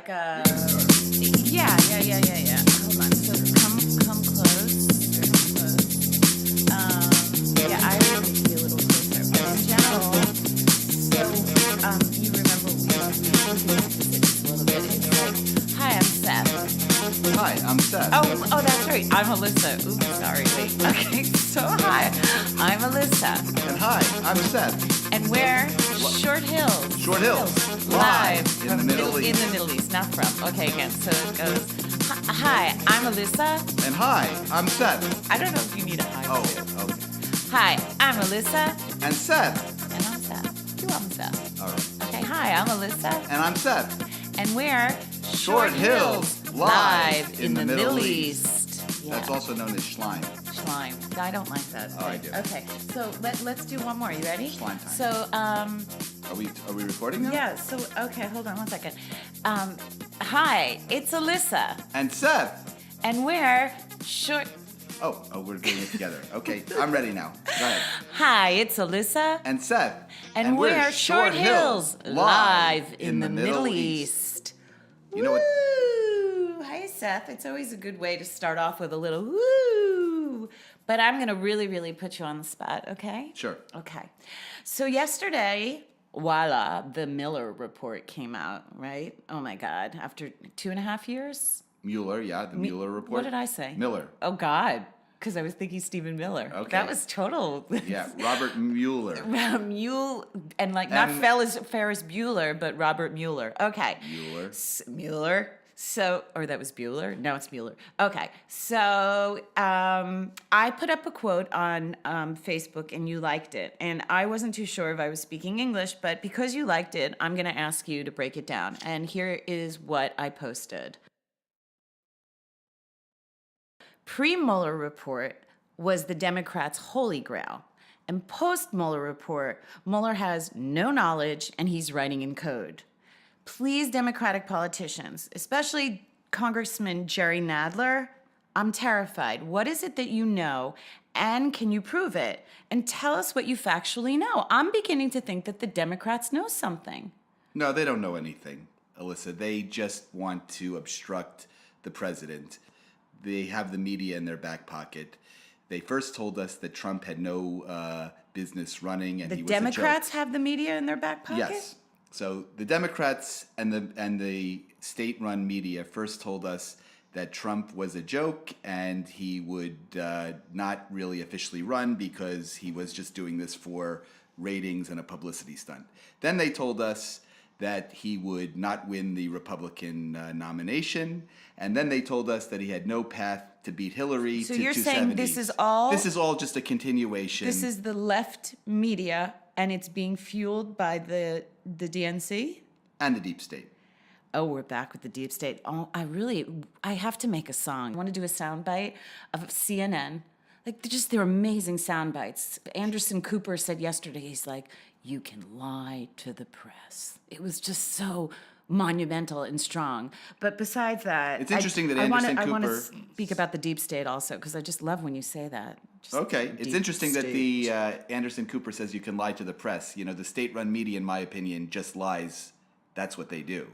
like a... Yeah. Hold on. So come close. Yeah, I would be a little closer. But in general, so you remember we did this a little bit. It's like, hi, I'm Seth. Hi, I'm Seth. Oh, that's right. I'm Alyssa. Oops, sorry. Wait. Okay, so hi, I'm Alyssa. And hi, I'm Seth. And we're Short Hills. Short Hills. Live In from the Middle East. In the Middle East, not from. Okay, again. So it goes, hi, I'm Alyssa. And hi, I'm Seth. I don't know if you need a hi. Oh, too. okay. Hi, I'm Alyssa. And Seth. And I'm Seth. You I'm Seth. All right. Okay, hi, I'm Alyssa. And I'm Seth. And we're Short Hills. Live in the Middle East. Yeah. That's also known as Schlein. Schlein. I don't like that. Oh, I do. Okay, so let's do one more. You ready? Schlein time. So, Are we recording now? yeah, so, okay, hold on one second. Hi, it's Alyssa. And Seth. And we're Short... Oh, we're doing it together. Okay, I'm ready now. Go ahead. Hi, it's Alyssa. And Seth. And we're Short Hills, live in the Middle East. East. You know what? Woo! Hi, Seth. It's always a good way to start off with a little woo. But I'm going to really, really put you on the spot, okay? Sure. Okay. So yesterday, voila, the Mueller Report came out, right? Oh, my God. After 2.5 years? Mueller, yeah, the Mueller Report. What did I say? Miller. Oh, God. Because I was thinking Stephen Miller. Okay. That was total. Yeah, Robert Mueller. And like not Ferris Bueller, but Robert Mueller. Okay. Mueller. Mueller. So, or that was Bueller? No, it's Mueller. Okay. So I put up a quote on Facebook and you liked it. And I wasn't too sure if I was speaking English, but because you liked it, I'm going to ask you to break it down. And here is what I posted. Pre-Mueller report was the Democrats' holy grail. And post-Mueller report, Mueller has no knowledge and he's writing in code. Please, Democratic politicians, especially Congressman Jerry Nadler, I'm terrified. What is it that you know and can you prove it? And tell us what you factually know. I'm beginning to think that the Democrats know something. No, they don't know anything, Alyssa. They just want to obstruct the president. They have the media in their back pocket. They first told us that Trump had no business running, and he was Democrats a joke. have the media in their back pocket? Yes. So the Democrats and the state-run media first told us that Trump was a joke and he would not really officially run because he was just doing this for ratings and a publicity stunt. Then they told us that he would not win the Republican nomination. And then they told us that he had no path to beat Hillary So to 270. you're saying this is all... This is all just a continuation. This is the left media, and it's being fueled by the DNC? And the deep state. Oh, we're back with the deep state. Oh, I have to make a song. I want to do a soundbite of CNN. Like, they're amazing sound bites. Anderson Cooper said yesterday, he's like, you can lie to the press. It was just so monumental and strong. But besides that... It's interesting that Anderson Cooper... I want to speak about the deep state also, because I just love when you say that. Just Okay. It's interesting that state. the Anderson Cooper says you can lie to the press. You know, the state-run media, in my opinion, just lies. That's what they do.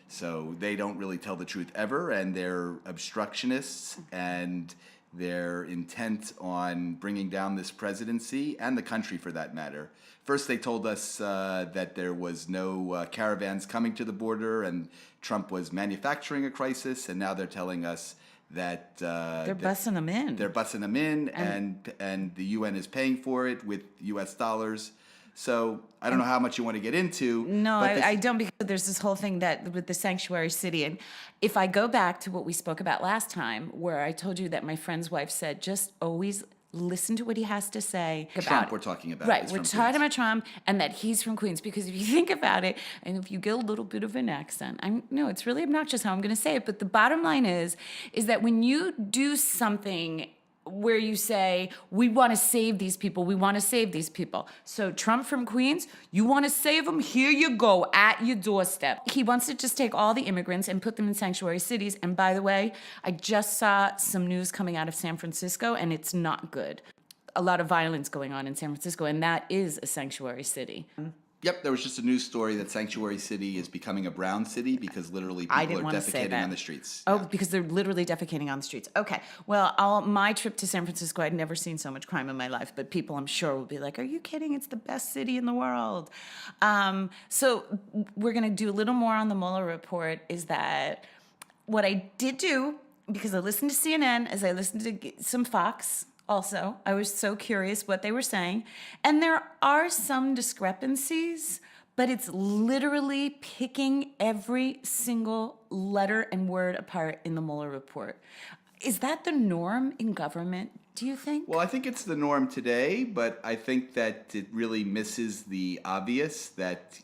So they don't really tell the truth ever, and they're obstructionists, and they're intent on bringing down this presidency and the country, for that matter. First, they told us that there was no caravans coming to the border, and Trump was manufacturing a crisis, and now they're telling us that they're bussing them in. They're bussing them in, and the UN is paying for it with U.S. dollars. So I don't know how much you want to get into. No, I don't, because there's this whole thing that with the sanctuary city. And if I go back to what we spoke about last time, where I told you that my friend's wife said, just always listen to what he has to say. Trump we're talking about. Right, we're talking about Trump and that he's from Queens. Because if you think about it, and if you get a little bit of an accent, no, it's really obnoxious how I'm going to say it. But the bottom line is that when you do something where you say, we want to save these people, we want to save these people. So Trump from Queens, you want to save them? Here you go, at your doorstep. He wants to just take all the immigrants and put them in sanctuary cities. And by the way, I just saw some news coming out of San Francisco, and it's not good. A lot of violence going on in San Francisco, and that is a sanctuary city. Yep, there was just a news story that Sanctuary City is becoming a brown city because literally I people didn't are want to say defecating that. on the streets. Oh, Yeah. because they're literally defecating on the streets. Okay. Well, my trip to San Francisco, I'd never seen so much crime in my life, but people, I'm sure, will be like, "Are you kidding? It's the best city in the world." So we're going to do a little more on the Mueller report. Is that what I did do, because I listened to CNN, as I listened to some Fox also. I was so curious what they were saying. And there are some discrepancies, but it's literally picking every single letter and word apart in the Mueller report. Is that the norm in government, do you think? Well, I think it's the norm today, but I think that it really misses the obvious that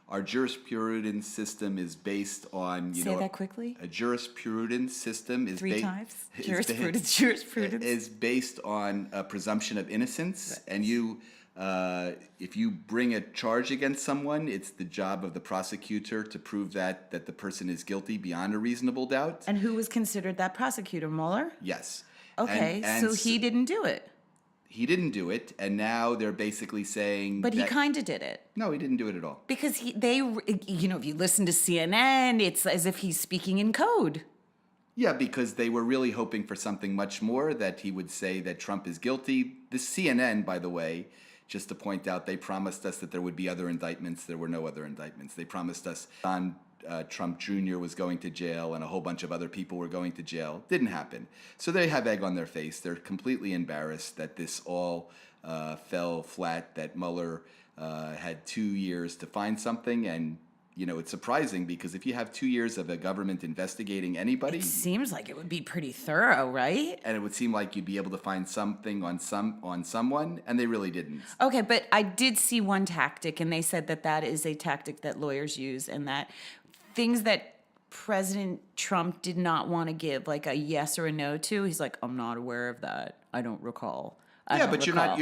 our jurisprudence system is based on Say that quickly. a jurisprudence system is Three times. Jurisprudence. is based on a presumption of innocence, and if you bring a charge against someone, it's the job of the prosecutor to prove that the person is guilty beyond a reasonable doubt. And who was considered that prosecutor, Mueller? Yes. Okay, so he didn't do it. He didn't do it, and now they're basically saying. But he kind of did it. No, he didn't do it at all. Because if you listen to CNN, it's as if he's speaking in code. Yeah, because they were really hoping for something much more, that he would say that Trump is guilty. The CNN, by the way, just to point out, they promised us that there would be other indictments. There were no other indictments. They promised us Trump Jr. was going to jail and a whole bunch of other people were going to jail. Didn't happen. So they have egg on their face. They're completely embarrassed that this all fell flat, that Mueller had 2 years to find something. And, it's surprising because if you have 2 years of a government investigating anybody... It seems like it would be pretty thorough, right? And it would seem like you'd be able to find something on someone, and they really didn't. Okay, but I did see one tactic, and they said that is a tactic that lawyers use, and that things that President Trump did not want to give, like a yes or a no to, he's like, "I'm not aware of that. I don't recall." But you're not.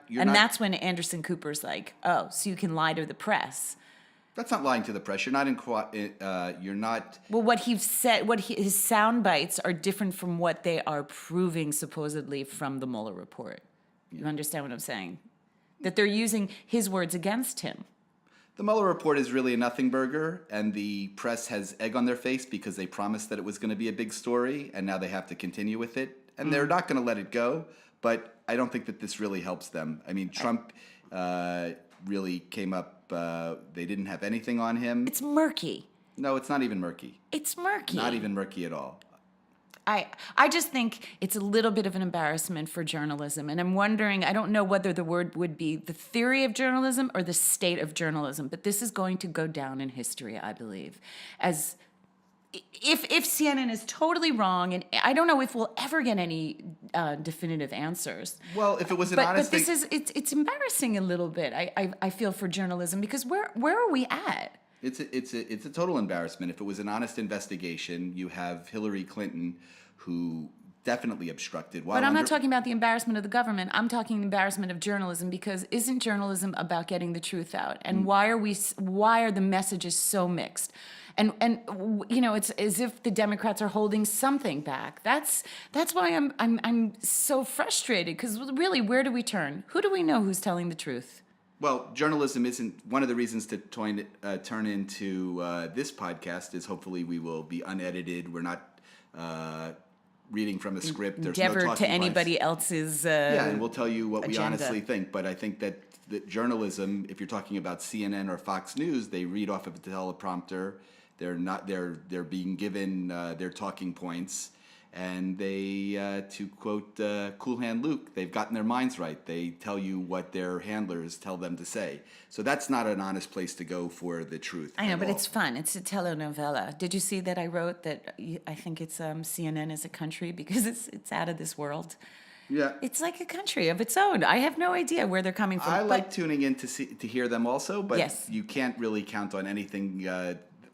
That's when Anderson Cooper's like, "Oh, so you can lie to the press." That's not lying to the press. You're not you're not. Well, what he said, his sound bites are different from what they are proving supposedly from the Mueller report. You understand what I'm saying? That they're using his words against him. The Mueller report is really a nothing burger, and the press has egg on their face because they promised that it was going to be a big story, and now they have to continue with it. And they're not going to let it go, but I don't think that this really helps them. I mean, Trump really came up, they didn't have anything on him. It's murky. No, it's not even murky. It's murky. Not even murky at all. I just think it's a little bit of an embarrassment for journalism. And I'm wondering, I don't know whether the word would be the theory of journalism or the state of journalism, but this is going to go down in history, I believe, as if CNN is totally wrong, and I don't know if we'll ever get any definitive answers. Well, if it was an but honest this is it's embarrassing a little bit. I feel for journalism, because where are we at? It's a total embarrassment. If it was an honest investigation, you have Hillary Clinton, who definitely obstructed. But I'm not talking about the embarrassment of the government. I'm talking the embarrassment of journalism, because isn't journalism about getting the truth out? And why are the messages so mixed? And it's as if the Democrats are holding something back. That's why I'm so frustrated, because really, where do we turn? Who do we know who's telling the truth? Well, journalism isn't one of the reasons to turn into this podcast. Is hopefully we will be unedited. We're not reading from a script. There's Endeavor no talking to anybody points. else's and we'll tell you what we agenda. honestly think. But I think that journalism, if you're talking about CNN or Fox News, they read off of a teleprompter. They're being given their talking points. And they, to quote Cool Hand Luke, they've gotten their minds right. They tell you what their handlers tell them to say. So that's not an honest place to go for the truth. I know, but it's fun. It's a telenovela. Did you see that I wrote that I think it's CNN as a country, because it's out of this world? Yeah. It's like a country of its own. I have no idea where they're coming from. I like tuning in to hear them also, but yes. You can't really count on anything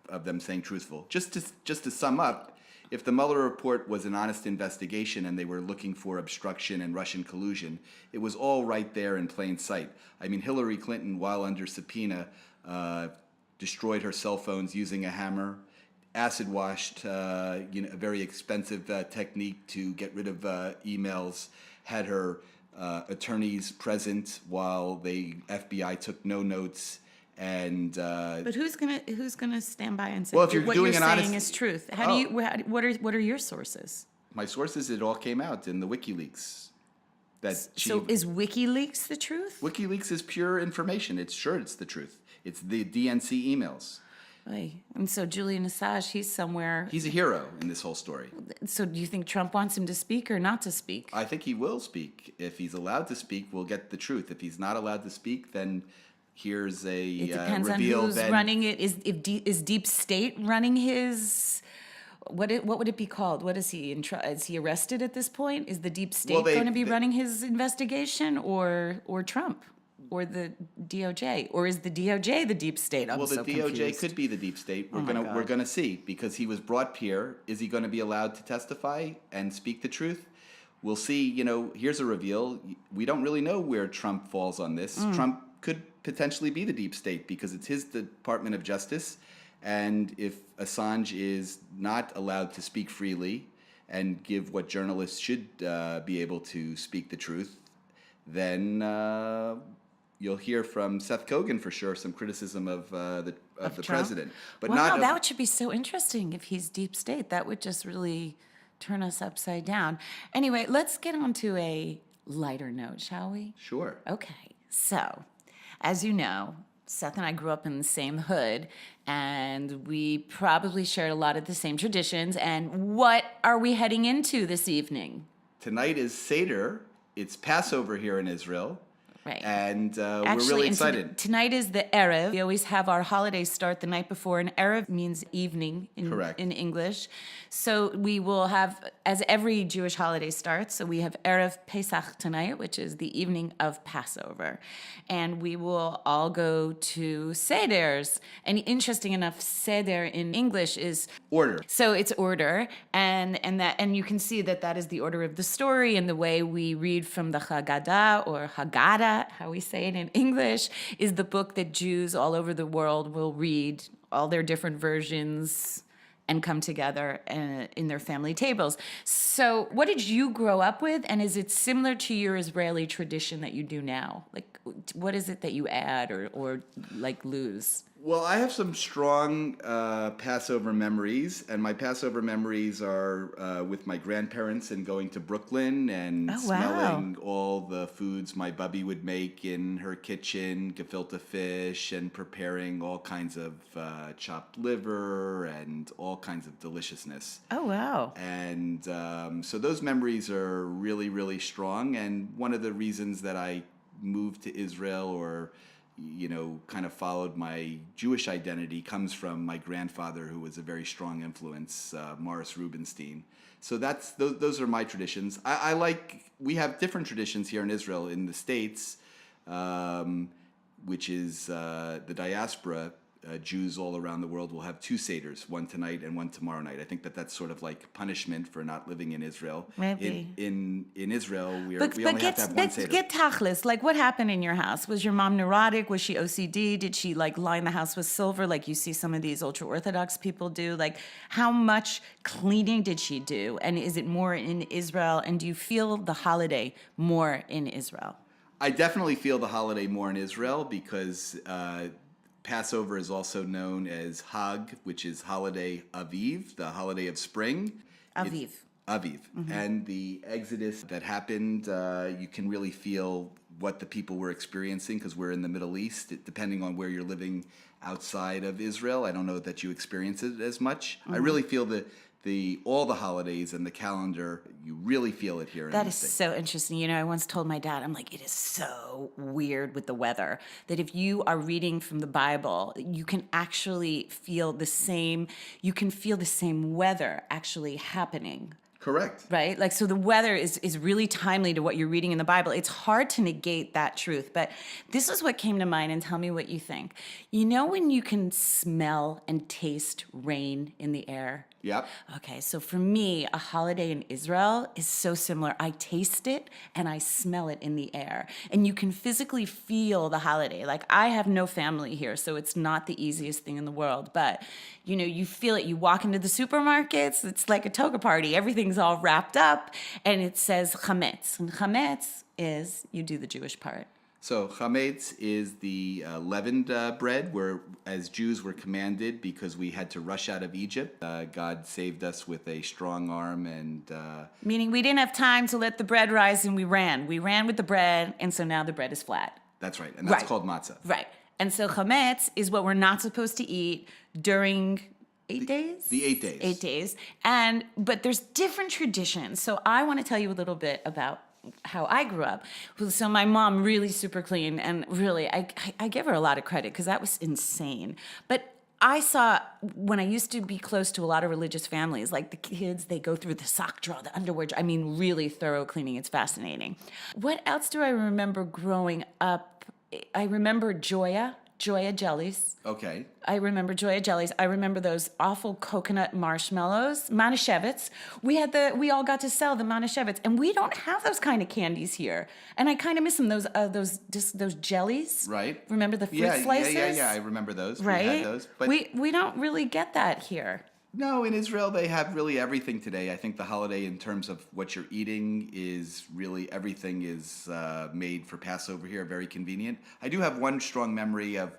of them saying truthful. Just to sum up, if the Mueller report was an honest investigation and they were looking for obstruction and Russian collusion, it was all right there in plain sight. I mean, Hillary Clinton, while under subpoena, destroyed her cell phones using a hammer, acid washed, a very expensive technique to get rid of emails, had her attorneys present while the FBI took no notes. And But who's gonna stand by and say Well, if you're what doing you're an saying honest- is truth? What are your sources? my sources, it all came out in the WikiLeaks. That So is WikiLeaks the truth? WikiLeaks is pure information. It's the truth. It's the DNC emails. Oy. And so Julian Assange, he's somewhere. He's a hero in this whole story. So do you think Trump wants him to speak or not to speak? I think he will speak. If he's allowed to speak, we'll get the truth. If he's not allowed to speak, then here's a It depends on reveal. who's then running it. Is Deep State running his? What would it be called? What is he? Is he arrested at this point? Is the Deep State going to be running his investigation, or Trump, or the DOJ, or is the DOJ the Deep State? I'm Well, the so DOJ confused. could be the deep state. Oh my God. We're gonna see, because he was brought here. Is he going to be allowed to testify and speak the truth? We'll see. Here's a reveal. We don't really know where Trump falls on this. Trump could potentially be the deep state because it's his Department of Justice, and if Assange is not allowed to speak freely and give what journalists should be able to speak the truth, then you'll hear from Seth Kogan for sure some criticism of the Trump? president, but Wow, not. that should be so interesting if he's Deep State. That would just really turn us upside down. Anyway, let's get on to a lighter note, shall we? Sure. Okay, so as you know, Seth and I grew up in the same hood, and we probably shared a lot of the same traditions. And what are we heading into this evening? Tonight is Seder. It's Passover here in Israel. Right. And we're Actually, really and excited. Tonight is the Erev. We always have our holidays start the night before, and Erev means evening Correct. in English. So we will have, as every Jewish holiday starts, so we have Erev Pesach tonight, which is the evening of Passover. And we will all go to Seders. And interesting enough, Seder in English is Order. so it's order, and you can see that is the order of the story, and the way we read from the Haggadah or Haggadah, how we say it in English, is the book that Jews all over the world will read, all their different versions, and come together in their family tables. So what did you grow up with, and is it similar to your Israeli tradition that you do now? Like, what is it that you add or like lose? Well, I have some strong Passover memories, and my Passover memories are with my grandparents and going to Brooklyn and Oh, wow. smelling all the foods my bubby would make in her kitchen, gefilte fish, and preparing all kinds of chopped liver and all kinds of deliciousness. Oh, wow. And so those memories are really, really strong. And one of the reasons that I moved to Israel or kind of followed my Jewish identity comes from my grandfather, who was a very strong influence, Morris Rubenstein. So those are my traditions. We have different traditions here in Israel. In the States, which is the diaspora, Jews all around the world will have two Seders, one tonight and one tomorrow night. I think that's sort of like punishment for not living in Israel. Maybe. In Israel, we But only have to have one Seder. get tachlis. Like, what happened in your house? Was your mom neurotic? Was she OCD? Did she line the house with silver like you see some of these ultra Orthodox people do? Like, how much cleaning did she do? And is it more in Israel? And do you feel the holiday more in Israel? I definitely feel the holiday more in Israel because Passover is also known as Hag, which is holiday Aviv, the holiday of spring. Aviv. Aviv. Mm-hmm. And the exodus that happened, you can really feel what the people were experiencing because we're in the Middle East. Depending on where you're living outside of Israel, I don't know that you experience it as much. Mm-hmm. I really feel all the holidays and the calendar, you really feel it here in That the is States. so interesting. I once told my dad, I'm like, it is so weird with the weather that if you are reading from the Bible, you can actually feel the same weather actually happening. Correct. Right? Like, so the weather is really timely to what you're reading in the Bible. It's hard to negate that truth, but this is what came to mind, and tell me what you think. When you can smell and taste rain in the air? Yep. Okay, so for me, a holiday in Israel is so similar. I taste it and I smell it in the air. And you can physically feel the holiday. Like, I have no family here, so it's not the easiest thing in the world. But, you know, you feel it. You walk into the supermarkets, it's like a toga party. Everything's all wrapped up, and it says chametz. And chametz is, you do the Jewish part. So chametz is the leavened bread, where as Jews were commanded because we had to rush out of Egypt. God saved us with a strong arm, and Meaning we didn't have time to let the bread rise, and we ran. We ran with the bread, and so now the bread is flat. that's right, and that's Right. called matzah. Right. And so chametz is what we're not supposed to eat during 8 days? The 8 days. 8 days. But there's different traditions. So I want to tell you a little bit about how I grew up. So my mom, really super clean, and really, I give her a lot of credit because that was insane. But I saw, when I used to be close to a lot of religious families, like the kids, they go through the sock drawer, the underwear drawer. I mean, really thorough cleaning. It's fascinating. What else do I remember growing up? I remember Joya jellies. Okay. I remember Joya jellies. I remember those awful coconut marshmallows, Manischewitz. We all got to sell the Manischewitz, and we don't have those kind of candies here. And I kind of miss them. Those jellies. Right. Remember the fruit slices? Yeah. I remember those. Right. We had those, but we don't really get that here. no, in Israel they have really everything today. I think the holiday, in terms of what you're eating, is really everything is made for Passover here. Very convenient. I do have one strong memory of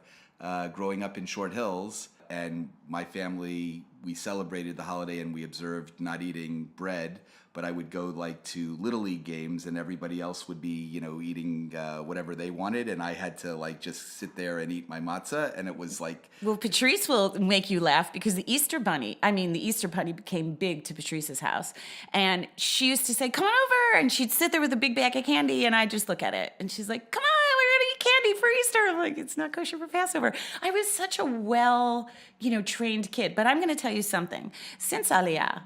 growing up in Short Hills, and my family, we celebrated the holiday and we observed not eating bread. But I would go like to Little League games, and everybody else would be, you know, eating whatever they wanted, and I had to like just sit there and eat my matzah, and it was like. Well, Patrice will make you laugh because the Easter Bunny became big to Patrice's house. And she used to say, "Come on over." And she'd sit there with a big bag of candy, and I'd just look at it. And she's like, "Come on, we're going to eat candy for Easter." I'm like, "It's not kosher for Passover." I was such a trained kid. But I'm going to tell you something. Since Aliyah,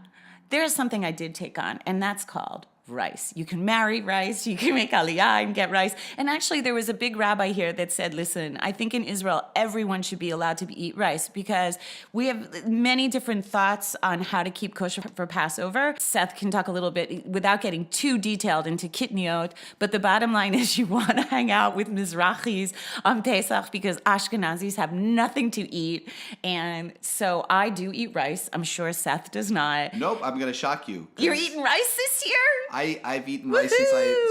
there is something I did take on, and that's called rice. You can marry rice, you can make aliyah and get rice. And actually, there was a big rabbi here that said, listen, I think in Israel, everyone should be allowed to eat rice because we have many different thoughts on how to keep kosher for Passover. Seth can talk a little bit without getting too detailed into kitniot, but the bottom line is you want to hang out with Mizrachis on Pesach because Ashkenazis have nothing to eat. And so I do eat rice. I'm sure Seth does not. Nope, I'm going to shock you. You're eating rice this year? I've eaten rice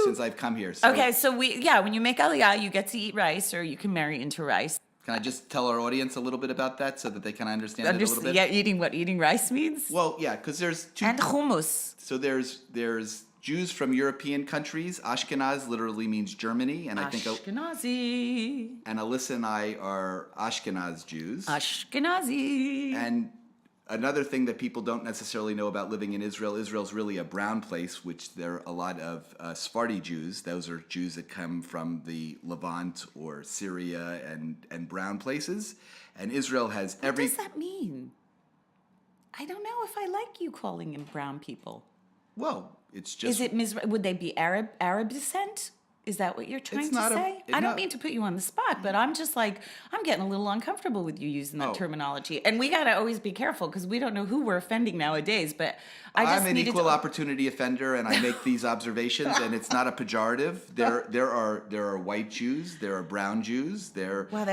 since I've come here. So Okay, so when you make aliyah, you get to eat rice, or you can marry into rice. Can I just tell our audience a little bit about that so that they can understand it a little bit? Yeah, eating rice means? Well, yeah, because there's two. And hummus. So there's Jews from European countries. Ashkenaz literally means Germany, and I think Ashkenazi. and Alyssa and I are Ashkenaz Jews. Ashkenazi. And another thing that people don't necessarily know about living in Israel, Israel's really a brown place, which there are a lot of Sephardi Jews. Those are Jews that come from the Levant or Syria and brown places. And Israel has What does that mean? I don't know if I like you calling them brown people. Well, it's just. Would they be Arab descent? Is that what you're trying to say? I don't mean to put you on the spot, but I'm just like, I'm getting a little uncomfortable with you using that terminology. And we got to always be careful because we don't know who we're offending nowadays. But I'm an equal opportunity offender, and I make these observations, and it's not a pejorative. There are white Jews, there are brown Jews,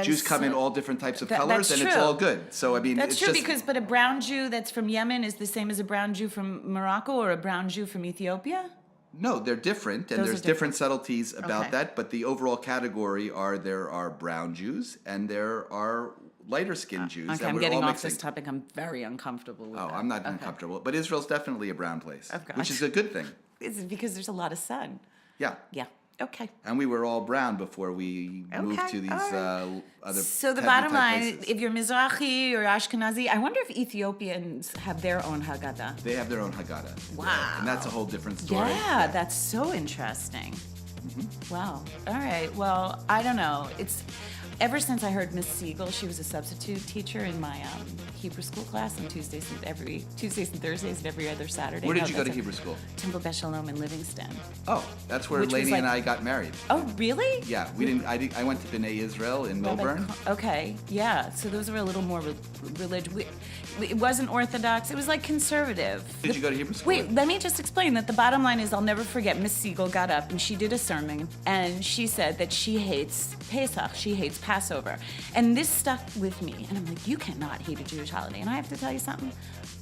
Jews come in all different types of colors, and it's all good. So I mean, that's it's true just, but a brown Jew that's from Yemen is the same as a brown Jew from Morocco or a brown Jew from Ethiopia. No, they're different, and there's different subtleties about that. But the overall category there are brown Jews and there are lighter skinned Jews. Okay, I'm getting off this topic. I'm very uncomfortable with that. I'm not uncomfortable. But Israel's definitely a brown place, which is a good thing. It's because there's a lot of sun. Yeah. Yeah. Okay. And we were all brown before we moved to these other. So the bottom line, if you're Mizrahi or Ashkenazi, I wonder if Ethiopians have their own Haggadah. They have their own Haggadah. Wow. And that's a whole different story. Yeah, that's so interesting. Mm-hmm. Wow. All right. Well, I don't know. ever since I heard Miss Siegel, she was a substitute teacher in my Hebrew school class on Tuesdays and Thursdays and every other Saturday. Where did you go to Hebrew school? Temple Beth Shalom in Livingston. Oh, that's where Which was Lainey like- and I got married. Oh, really? Yeah, we didn't. I went to B'nai Israel in Milburn. Okay, yeah. So those were a little more religious. It wasn't Orthodox. It was like conservative. Did you go to Hebrew school? Wait, let me just explain that the bottom line is I'll never forget Miss Siegel got up and she did a sermon and she said that she hates Pesach, she hates Passover. And this stuck with me. And I'm like, you cannot hate a Jewish holiday. And I have to tell you something.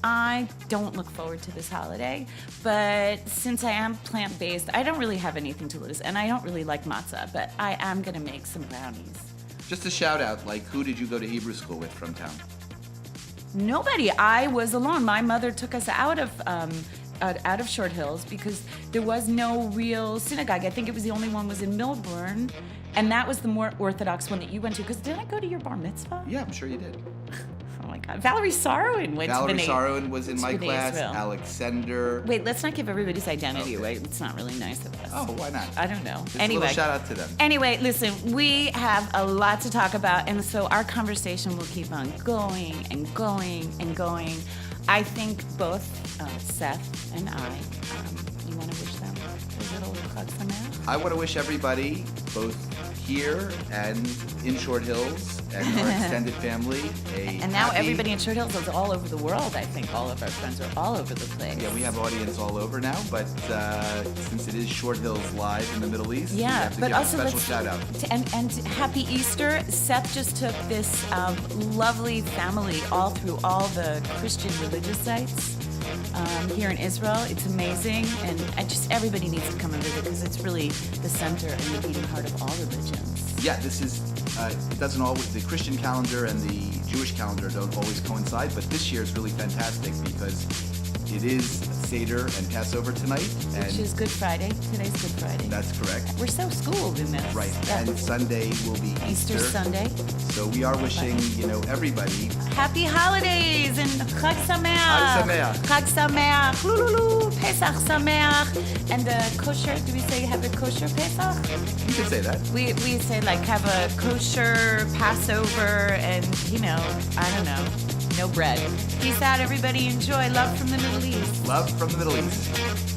I don't look forward to this holiday, but since I am plant-based, I don't really have anything to lose. And I don't really like matzah, but I am going to make some brownies. Just a shout out, like, who did you go to Hebrew school with from town? Nobody. I was alone. My mother took us out of Short Hills because there was no real synagogue. I think it was the only one was in Milburn, and that was the more Orthodox one that you went to. Because didn't I go to your bar mitzvah? Yeah, I'm sure you did. Oh my God, Valerie Sarwin went to Valerie B'nai. Sarwin was in my B'nai class. Israel. Alexander. Wait, let's not give everybody's identity Okay. away. It's not really nice of us. Oh, why not? I don't know. Just Anyway. a little shout out to them. Anyway, listen, we have a lot to talk about, and so our conversation will keep on going and going and going. I think both Seth and I, you want to wish them a little Chag Sameach? I want to wish everybody, both here and in Short Hills and our extended family, And now happy- everybody in Short Hills is all over the world. I think all of our friends are all over the place. Yeah, we have audience all over now, but since it is Short Hills Live in the Middle East, we Yeah, have to but give also a special let's shout out. and happy Easter. Seth just took this lovely family all through all the Christian religious sites here in Israel. It's amazing, and just everybody needs to come and visit because it's really the center and the beating heart of all religions. Yeah, this is, it doesn't always, the Christian calendar and the Jewish calendar don't always coincide, but this year is really fantastic because it is Seder and Passover tonight. And Which is Good Friday. Today's Good Friday. that's correct. We're so schooled in this. Right, Yeah. and Sunday will be Easter Sunday. So we are wishing, everybody Happy holidays and Chag Sameach. Chag Sameach. Chag Sameach. Lululu. Pesach Sameach. And kosher, do we say have a kosher Pesach? You can say that. We say like have a kosher Passover and, I don't know, no bread. Peace out, everybody. Enjoy. Love from the Middle East. Love from the Middle East.